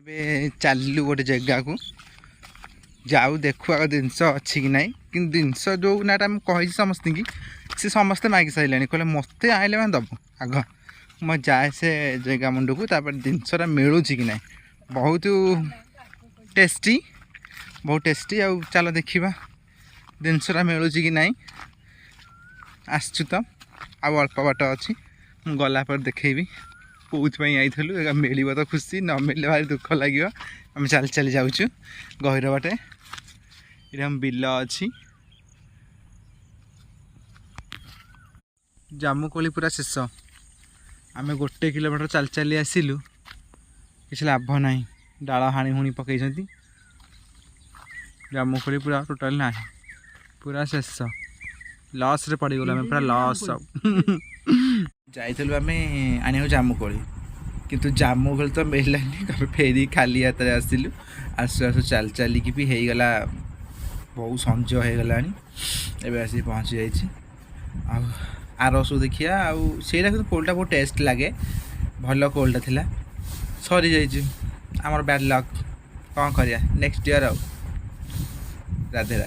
ଏବେ ଚାଲିଲୁ ଗୋଟେ ଜାଗାକୁ ଯାଉ ଦେଖୁ ଆଗ ଜିନିଷ ଅଛି କି ନାହିଁ, କିନ୍ତୁ ଜିନିଷ ଯେଉଁ ନାଁଟା ମୁଁ କହିଛି ସମସ୍ତଙ୍କୁ ସେ ସମସ୍ତେ ମାଗି ସାରିଲେଣି, କହିଲେ ମୋତେ ଆଇଲେ ମାନେ ଦେବ ଆଗ। ମୁଁ ଯାଏ ସେ ଜାଗା ମୁଣ୍ଡକୁ, ତାପରେ ଜିନିଷଟା ମିଳୁଛି କି ନାହିଁ। ବହୁତ ଟେଷ୍ଟି ଆଉ ଚାଲ ଦେଖିବା ଜିନିଷଟା ମିଳୁଛି କି ନାହିଁ। ଆସିଛୁ ତ ଆଉ ଅଳ୍ପ ବାଟ ଅଛି, ମୁଁ ଗଲା ପରେ ଦେଖେଇବି କେଉଁଥିପାଇଁ ଆଇଥିଲୁ। ମିଳିବ ତ ଖୁସି, ନ ମିଳିଲେ ଭାରି ଦୁଃଖ ଲାଗିବ। ଆମେ ଚାଲି ଚାଲି ଯାଉଛୁ ଗହିର ବାଟେ। ଏଠି ଆମ ବିଲ ଅଛି, ଜାମୁକୋଳି ପୁରା ଶେଷ। ଆମେ 1 କିଲୋମିଟର ଚାଲି ଚାଲି ଆସିଲୁ, କିଛି ଲାଭ ନାହିଁ, ଡାଳ ହାଣି ହୁଣି ପକେଇଛନ୍ତି। ଜାମୁକୋଳି ପୁରା ଟୋଟାଲ ନାହିଁ, ପୁରା ଶେଷ। ଲସ୍ରେ ପଡ଼ିଗଲୁ ଆମେ, ପୁରା ଲସ୍। ସବୁ ଯାଇଥିଲୁ ଆମେ ଆଣିବାକୁ ଜାମୁକୋଳି, କିନ୍ତୁ ଜାମୁକୋଳି ତ ମିଳିଲାନି। ଫେରି ଖାଲି ହାତରେ ଆସିଲୁ। ଆସୁ ଆସୁ ଚାଲି ଚାଲିକି ବି ହେଇଗଲା, ବହୁତ ସଞ୍ଜ ହେଇଗଲାଣି। ଏବେ ଆସିକି ପହଞ୍ଚି ଯାଇଛି। ଆଉ ଆର ବର୍ଷକୁ ଦେଖିବା। ଆଉ ସେଇଟା କିନ୍ତୁ କୋଳିଟା ବହୁତ ଟେଷ୍ଟ ଲାଗେ, ଭଲ କୋଳିଟା ଥିଲା। ସରିଯାଇଛି, ଆମର ବ୍ୟାଡ୍ ଲକ୍। କ'ଣ କରିବା, ନେକ୍ସଟ ଇୟର୍। ଆଉ ରାଧେ ରାଧେ।